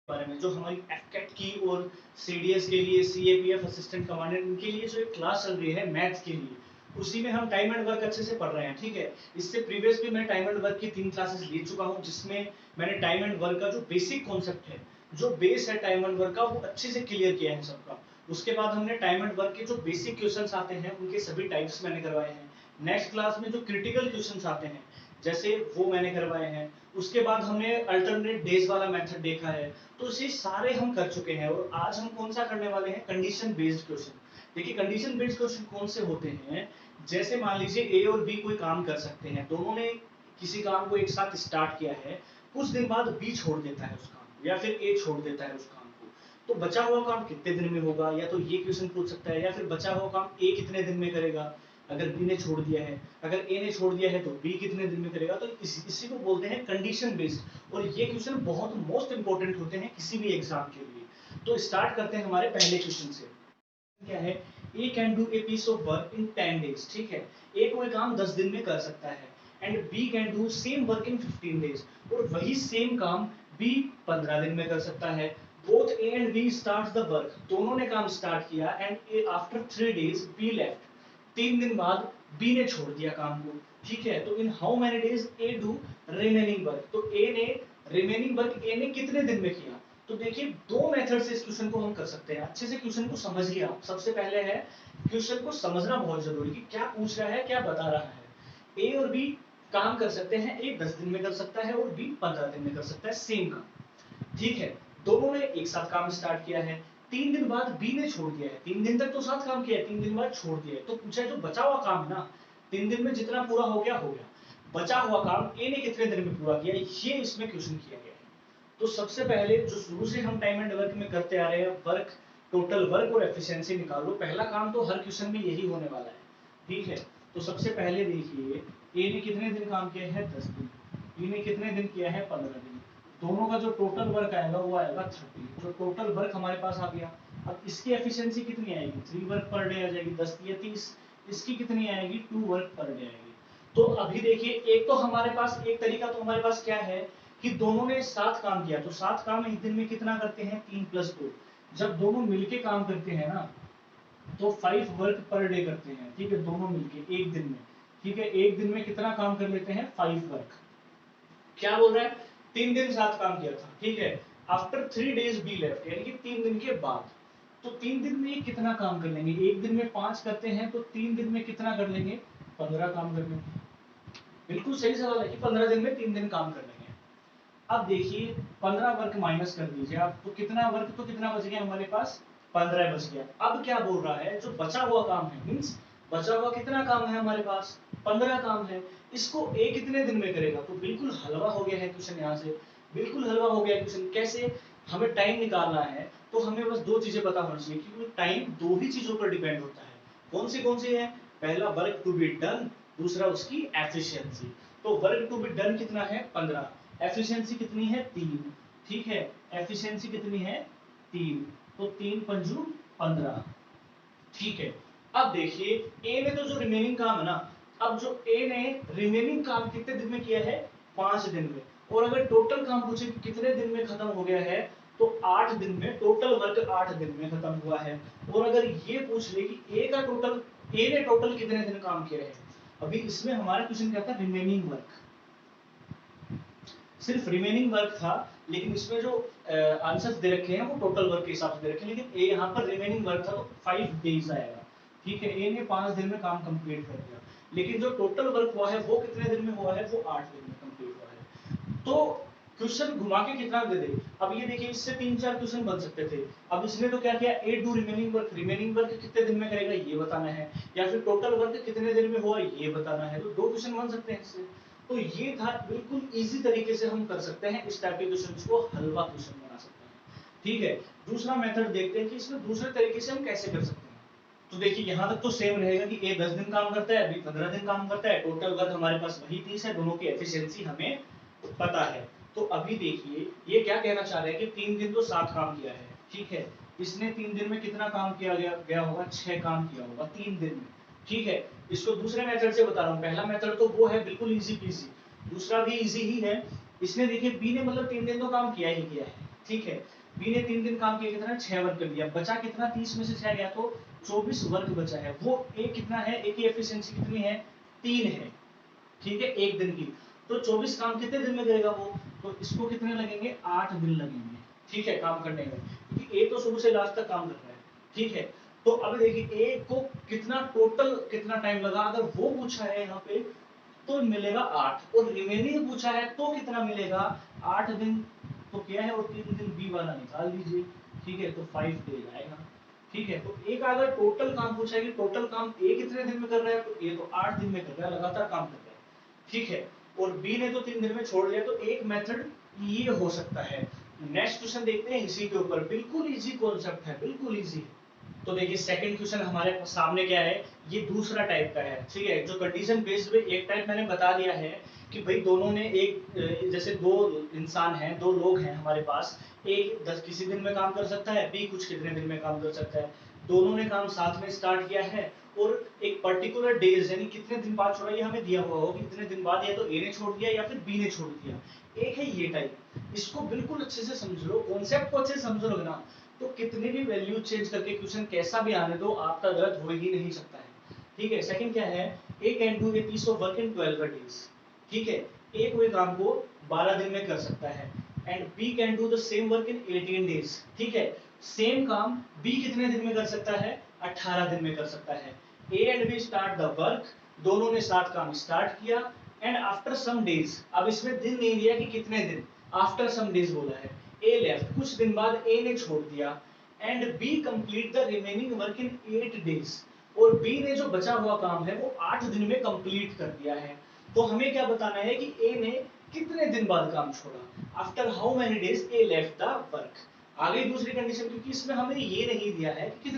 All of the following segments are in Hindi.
बारे में जो हमारी एफकेट की और सीडीएस के लिए सीएपीएफ असिस्टेंट कमांडेंट इनके लिए जो एक क्लास चल रही है मैथ्स के लिए, उसी में हम टाइम एंड वर्क अच्छे से पढ़ रहे हैं। ठीक है, इससे प्रीवियस भी मैं टाइम एंड वर्क की 3 क्लासेस ले चुका हूं, जिसमें मैंने टाइम एंड वर्क का जो बेसिक कॉन्सेप्ट है, जो बेस है टाइम एंड वर्क का, वो अच्छे से क्लियर किया है सबका। उसके बाद हमने टाइम एंड वर्क के जो बेसिक क्वेश्चंस आते हैं उनके सभी टाइप्स मैंने करवाए हैं। नेक्स्ट क्लास में जो क्रिटिकल क्वेश्चंस आते हैं जैसे वो मैंने करवाए हैं। उसके बाद हमने अल्टरनेट डेज वाला मेथड देखा है। तो ये सारे हम कर चुके हैं और आज हम कौन सा करने वाले हैं, कंडीशन बेस्ड क्वेश्चन। देखिए कंडीशन बेस्ड क्वेश्चन कौन से होते हैं, जैसे मान लीजिए ए और बी कोई काम कर सकते हैं, दोनों ने किसी काम को एक साथ स्टार्ट किया है, कुछ दिन बाद बी छोड़ देता है उस काम को या फिर ए छोड़ देता है उस काम को, तो बचा हुआ काम कितने दिन में होगा, या तो ये क्वेश्चन पूछ सकता है, या फिर बचा हुआ काम ए कितने दिन में करेगा अगर बी ने छोड़ दिया है, अगर ए ने छोड़ दिया है तो बी कितने दिन में करेगा। तो इसी को बोलते हैं कंडीशन बेस्ड, और ये क्वेश्चन बहुत मोस्ट इंपॉर्टेंट होते हैं किसी भी एग्जाम के लिए। तो स्टार्ट करते हैं हमारे पहले क्वेश्चन से। क्या है, A can do a piece of work in 10 days. ठीक है, ए कोई काम 10 दिन में कर सकता है, and B can do same work in 15 days, और वही सेम काम बी 15 दिन में कर सकता है। Both A and B start the work, दोनों ने काम स्टार्ट किया, and after 3 days B left, 3 दिन बाद बी ने छोड़ दिया काम को। ठीक है, तो in how many days A do remaining work, तो ए ने रिमेनिंग वर्क ए ने कितने दिन में किया। तो देखिए दो मेथड से इस क्वेश्चन को हम कर सकते हैं। अच्छे से क्वेश्चन को समझिए आप। सबसे पहले है क्वेश्चन को समझना बहुत जरूरी कि क्या पूछ रहा है, क्या बता रहा है। ए और बी काम कर सकते हैं, ए 10 दिन में कर सकता है और बी 15 दिन में कर सकता है सेम काम। ठीक है, दोनों ने एक साथ काम स्टार्ट किया है, 3 दिन बाद बी ने छोड़ दिया है, 3 दिन तक तो साथ काम किया है, 3 दिन बाद छोड़ दिया है। तो पूछा है जो बचा हुआ काम है ना, 3 दिन में जितना पूरा हो गया हो गया, बचा हुआ काम ए ने कितने दिन में पूरा किया, ये इसमें क्वेश्चन किया गया है। तो सबसे पहले जो शुरू से हम टाइम एंड वर्क में करते आ रहे हैं, वर्क, टोटल वर्क और एफिशिएंसी निकालो। पहला काम तो हर क्वेश्चन में यही होने वाला है। ठीक है, तो सबसे पहले देखिए ए ने कितने दिन काम किया है, 10 दिन, बी ने कितने दिन किया है, 15 दिन। दोनों का जो टोटल वर्क आएगा वो आएगा 30। जो टोटल वर्क हमारे पास आ गया, अब इसकी एफिशिएंसी कितनी आएगी, 3 वर्क पर डे आ जाएगी, 10 या 30। इसकी कितनी आएगी, 2 वर्क पर डे आएगी। तो अभी देखिए एक तो हमारे पास एक तरीका तो हमारे पास क्या है कि दोनों ने साथ काम किया, तो साथ काम एक दिन में कितना करते हैं, 3 + 2। जब दोनों मिलके काम करते हैं ना तो 5 वर्क पर डे करते हैं। ठीक है, दोनों मिलके एक दिन में। ठीक है, एक दिन में कितना काम कर लेते हैं, 5 वर्क। क्या बोल रहा है, 3 दिन साथ काम किया था। ठीक है, आफ्टर 3 डेज बी लेफ्ट, यानी कि 3 दिन के बाद। तो 3 दिन में कितना काम कर लेंगे, एक दिन में 5 करते हैं तो 3 दिन में कितना कर लेंगे, 15 काम कर लेंगे। बिल्कुल सही सवाल है कि 15 दिन में 3 दिन काम कर लेंगे। अब देखिए 15 वर्क माइनस कर दीजिए आप, तो कितना वर्क, तो कितना बच गया हमारे पास, 15 बच गया। अब क्या बोल रहा है, जो बचा हुआ काम है, मींस बचा हुआ कितना काम है हमारे पास, 15 काम है, इसको ए कितने दिन में करेगा। तो बिल्कुल हलवा हो गया है क्वेश्चन, यहाँ से बिल्कुल हलवा हो गया क्वेश्चन। कैसे, हमें टाइम निकालना है तो हमें बस 2 चीजें पता होनी चाहिए, क्योंकि टाइम 2 ही चीजों पर डिपेंड होता है। कौन सी है, पहला वर्क टू बी डन, दूसरा उसकी एफिशिएंसी। तो वर्क टू बी डन कितना है, 15, एफिशिएंसी कितनी है, 3। ठीक है, एफिशिएंसी कितनी है, 3, तो 3 पंजू 15। ठीक है, अब देखिए ए ने तो जो रिमेनिंग काम है ना, अब जो ए ने रिमेनिंग काम कितने दिन में किया है, 5 दिन में। और अगर टोटल काम पूछे कि कितने दिन में खत्म हो गया है, तो 8 दिन में, टोटल वर्क 8 दिन में खत्म हुआ है। और अगर ये पूछ ले कि ए का टोटल, ए ने टोटल कितने दिन काम किया है, अभी इसमें हमारा क्वेश्चन क्या था, रिमेनिंग वर्क, सिर्फ रिमेनिंग वर्क था, लेकिन इसमें जो आंसर्स दे रखे हैं वो टोटल वर्क के हिसाब से दे रखे हैं, लेकिन ए यहाँ पर रिमेनिंग वर्क था तो 5 डेज आएगा। ठीक है, ए ने 5 दिन में काम कंप्लीट कर दिया, लेकिन जो टोटल वर्क हुआ है वो कितने दिन में हुआ है, वो 8 दिन में कंप्लीट हुआ है। तो क्वेश्चन घुमा के कितना दे दे। अब ये देखिए इससे 3-4 क्वेश्चन बन सकते थे। अब इसने तो क्या किया, A do remaining work, remaining work कितने दिन में करेगा ये बताना है, या फिर टोटल वर्क कितने दिन में हुआ ये बताना है। तो 2 क्वेश्चन बन सकते हैं इससे। तो ये था, बिल्कुल इजी तरीके से हम कर सकते हैं इस टाइप के क्वेश्चन को हलवा क्वेश्चन बना सकते हैं। ठीक है, दूसरा मेथड देखते हैं कि इसमें दूसरे तरीके से हम कैसे कर सकते हैं। तो देखिए यहाँ तक तो सेम रहेगा कि ए 10 दिन काम करता है, बी 15 दिन काम करता है, टोटल वर्क हमारे पास वही 30 है, दोनों की एफिशिएंसी हमें पता है। तो अभी देखिए ये क्या कहना चाह रहे हैं कि 3 दिन तो साथ काम किया है। ठीक है, इसने 3 दिन में कितना काम किया गया होगा, 6 काम किया होगा 3 दिन में। ठीक है, इसको दूसरे मेथड से बता रहा हूँ। पहला मेथड तो वो है बिल्कुल इजी पीजी, दूसरा भी इजी ही है। इसने देखिए बी ने मतलब 3 दिन तो काम किया ही किया है, ठीक है। बी ने 3 दिन काम किया, कितना 6 वर्क कर लिया, बचा कितना 30 में से 6 गया तो 24 वर्क बचा है। वो ए कितना है, ए की एफिशिएंसी कितनी है 3 है, ठीक है, एक दिन की। तो 24 काम कितने दिन में करेगा वो, तो इसको कितने लगेंगे 8 दिन लगेंगे, ठीक है, काम करने में, क्योंकि ए तो शुरू से लास्ट तक काम कर रहा है, ठीक है। तो अब देखिए ए को कितना टोटल कितना टाइम लगा, अगर वो पूछा है यहाँ पे तो मिलेगा 8, और रिमेनिंग पूछा है तो कितना मिलेगा 8 दिन तो क्या है, और 3 दिन बी वाला निकाल दीजिए, ठीक है, तो 5 डेज आएगा, ठीक है। तो एक अगर टोटल काम पूछा है कि टोटल काम ए कितने दिन में कर रहा है, तो ए तो 8 दिन में कर रहा है, लगातार काम कर रहा है, ठीक है, और बी ने तो 3 दिन में छोड़ लिया। तो एक मेथड ये हो सकता है। नेक्स्ट क्वेश्चन देखते हैं इसी के ऊपर, बिल्कुल इजी कॉन्सेप्ट है, बिल्कुल इजी है। तो देखिए सेकंड क्वेश्चन हमारे सामने क्या है, ये दूसरा टाइप का है, ठीक है। जो कंडीशन बेस्ड पे एक टाइप मैंने बता दिया है कि भाई दोनों ने एक जैसे दो इंसान हैं, दो लोग हैं हमारे पास, एक 10 किसी दिन में काम कर सकता है, बी कुछ कितने दिन में काम कर सकता है, दोनों ने काम साथ में स्टार्ट किया है, और एक पर्टिकुलर डेज यानी कितने दिन बाद छोड़ा ये हमें दिया हुआ हो कि इतने दिन बाद या तो ए ने छोड़ दिया या फिर बी ने छोड़ दिया। एक है ये टाइप, इसको बिल्कुल अच्छे से समझ लो, कॉन्सेप्ट को अच्छे से समझ लोगे ना तो कितने भी वैल्यू चेंज करके क्वेश्चन कैसा भी आने दो आपका गलत हो ही नहीं सकता है, ठीक है। सेकंड क्या है, A can do a piece of work in 12 days, ठीक है, ए कोई काम को 12 दिन में कर सकता है, and B can do the same work in 18 days, ठीक है। सेम काम बी कितने दिन में कर सकता है, 18 दिन में कर सकता है। A and B start the work, दोनों ने साथ काम स्टार्ट किया, एंड आफ्टर सम डेज, अब इसमें दिन नहीं दिया कि कितने दिन, आफ्टर सम डेज बोला है, ए लेफ्ट, कुछ दिन बाद ए ने छोड़ दिया, and B complete the remaining work in 8 days, और बी ने जो बचा हुआ काम है वो 8 दिन में कंप्लीट कर दिया है। तो हमें क्या बताना है कि ए ने कितने दिन बाद काम छोड़ा, after how many days A left the work. आ गई दूसरी कंडीशन, क्योंकि इसमें हमें ये नहीं दिया है कि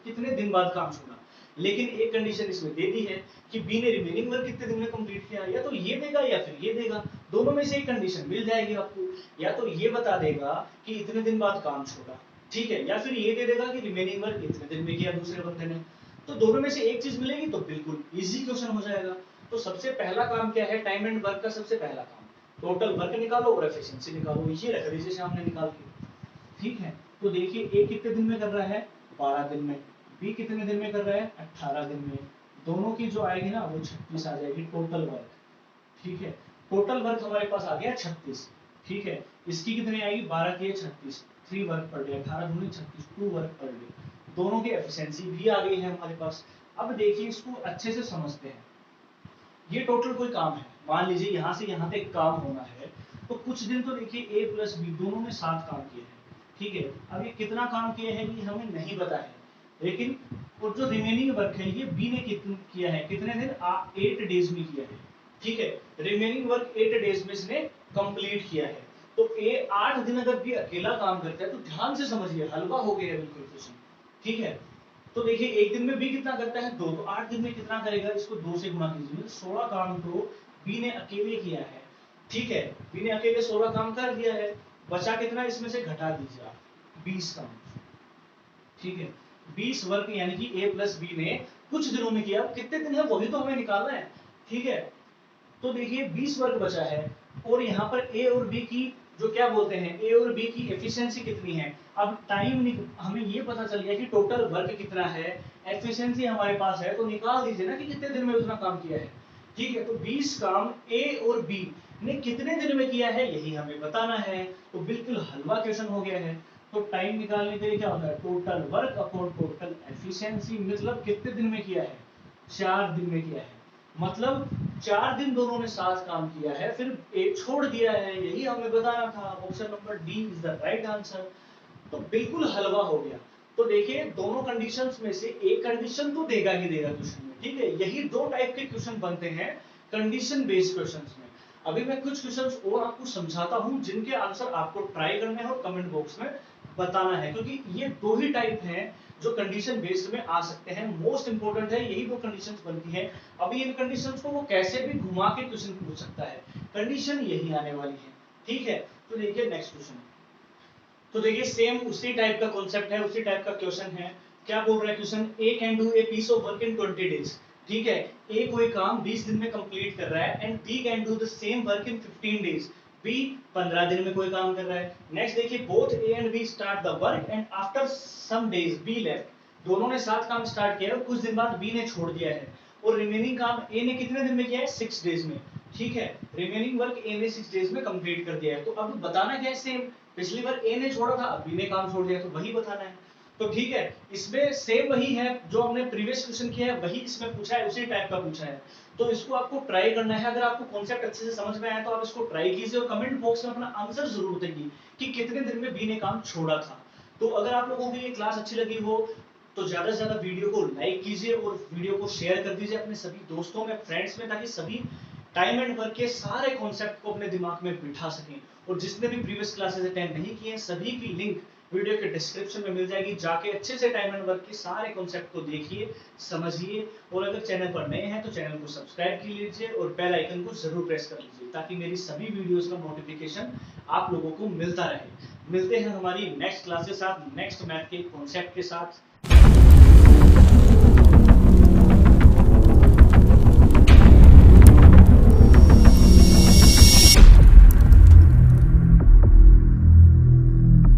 कितने दिन बाद काम छोड़ा, लेकिन एक कंडीशन इसमें दे दी है कि बी ने रिमेनिंग वर्क कितने दिन में कंप्लीट किया, या तो ये देगा या फिर ये देगा, दोनों में से एक कंडीशन मिल जाएगी आपको, या तो ये बता देगा कि इतने दिन बाद काम छोड़ा, ठीक है, या फिर ये दे देगा कि रिमेनिंग वर्क इतने दिन में किया दूसरे बंदे ने। तो दोनों में से एक चीज मिलेगी तो बिल्कुल इजी क्वेश्चन हो जाएगा। तो सबसे पहला काम क्या है, टाइम एंड वर्क का सबसे पहला काम, टोटल वर्क निकालो और एफिशिएंसी निकालो, ये रख दीजिए सामने निकाल के, ठीक है। तो देखिए ए कितने दिन में कर रहा है 12 दिन में, बी कितने दिन में कर रहा है 18 दिन में, दोनों की जो आएगी ना वो 36 आ जाएगी टोटल वर्क, ठीक है। टोटल वर्क हमारे पास आ गया 36, ठीक है। इसकी कितनी आएगी 12 की 36, 3 वर्क पर डे, 18 दूनी 36, 2 वर्क पर डे, दोनों की एफिशिएंसी भी आ गई है हमारे पास। अब देखिए इसको अच्छे से समझते हैं, ये टोटल कोई काम है, मान लीजिए यहाँ से यहाँ तक काम होना है, तो कुछ दिन तो देखिए ए प्लस बी दोनों ने साथ काम किए हैं, ठीक है। अब ये कितना काम किया है ये हमें नहीं पता है, लेकिन और जो रिमेनिंग वर्क है ये बी ने कितना किया है, कितने दिन 8 डेज में किया है, ठीक है। रिमेनिंग वर्क 8 डेज में इसने कंप्लीट किया है। तो ए 8 दिन अगर बी अकेला काम करता है तो ध्यान से समझिए, हलवा हो गया बिल्कुल क्वेश्चन, ठीक है। तो देखिए एक दिन में बी कितना करता है 2, तो 8 दिन में कितना करेगा, इसको 2 से गुणा कीजिए, 16 काम तो बी ने अकेले किया है, ठीक है। बी ने अकेले 16 काम कर दिया है, बचा कितना इसमें से घटा दीजिए आप 20 काम, ठीक है। 20 वर्क यानी कि ए प्लस बी ने कुछ दिनों में किया, कितने दिन है वही तो हमें निकालना है, ठीक है। तो देखिए 20 वर्क बचा है, और यहाँ पर ए और बी की जो क्या बोलते हैं, ए और बी की एफिशिएंसी कितनी है। अब टाइम हमें ये पता चल गया कि टोटल वर्क कितना है, एफिशिएंसी हमारे पास है, तो निकाल दीजिए ना कि कितने दिन में उतना काम किया है, ठीक है। तो 20 काम ए और बी ने कितने दिन में किया है यही हमें बताना है, तो बिल्कुल हलवा क्वेश्चन हो गया है। तो टाइम निकालने के लिए क्या होता है, total work upon total efficiency, मतलब कितने दिन में किया है 4 दिन में किया है, मतलब 4 दिन दोनों ने साथ काम किया है, फिर एक छोड़ दिया है, यही हमें बताना था। Option number D is the right answer. तो बिल्कुल हलवा हो गया। तो देखिए दोनों कंडीशंस में से एक कंडीशन तो देगा ही देगा क्वेश्चन में, ठीक है। यही दो टाइप के क्वेश्चन बनते हैं कंडीशन बेस्ड क्वेश्चंस में। अभी मैं कुछ क्वेश्चंस और आपको समझाता हूं जिनके आंसर आपको ट्राई करने हैं और कमेंट बॉक्स में बताना है, क्योंकि ये दो ही टाइप हैं जो कंडीशन बेस्ड में आ सकते हैं। मोस्ट इंपोर्टेंट है, यही दो कंडीशंस बनती हैं। अभी इन कंडीशंस को वो कैसे भी घुमा के क्वेश्चन पूछ सकता है, कंडीशन यही आने वाली है, ठीक है। तो देखिए नेक्स्ट क्वेश्चन, तो देखिए सेम उसी टाइप का कॉन्सेप्ट है, उसी टाइप का क्वेश्चन है। क्या बोल रहा है question, A can do a piece of work in 20 days, ठीक है। ए कोई काम 20 दिन में कंप्लीट कर रहा है, and B can do the same work in 15 days, B 15 दिन में कोई काम कर रहा है। नेक्स्ट देखिए, both A and B start the work and after some days B left. दोनों ने साथ काम स्टार्ट किया और कुछ दिन बाद बी ने छोड़ दिया है, और रिमेनिंग काम ए ने कितने दिन में किया है, 6 डेज में। ठीक है, रिमेनिंग वर्क ए ने 6 डेज में कंप्लीट कर दिया है। तो अब बताना क्या है, सेम पिछली बार ए ने छोड़ा था, अब बी ने काम छोड़ दिया, तो वही बताना है। तो ठीक है, इसमें सेम वही है जो हमने प्रीवियस क्वेश्चन किया है, वही इसमें पूछा है, उसी टाइप का पूछा है। तो इसको आपको ट्राई करना है। अगर आपको कॉन्सेप्ट अच्छे से समझ में आया तो आप इसको ट्राई कीजिए और कमेंट बॉक्स में अपना आंसर जरूर देंगे कि कितने दिन में बी ने काम छोड़ा था। तो अगर आप लोगों को ये क्लास अच्छी लगी हो तो ज्यादा से ज्यादा वीडियो को लाइक कीजिए और वीडियो को शेयर कर दीजिए अपने सभी दोस्तों में, फ्रेंड्स में, ताकि सभी टाइम एंड वर्क के सारे कॉन्सेप्ट को अपने दिमाग में बिठा सकें। और जिसने भी प्रीवियस क्लासेस अटेंड नहीं किए हैं, सभी की लिंक वीडियो के डिस्क्रिप्शन में मिल जाएगी, जाके अच्छे से टाइम एंड वर्क के सारे कॉन्सेप्ट को देखिए, समझिए। और अगर चैनल पर नए हैं तो चैनल को सब्सक्राइब कर लीजिए और बेल आइकन को जरूर प्रेस कर लीजिए, ताकि मेरी सभी वीडियोस का नोटिफिकेशन आप लोगों को मिलता रहे। मिलते हैं हमारी नेक्स्ट क्लास के साथ, नेक्स्ट मैथ के कॉन्सेप्ट के साथ।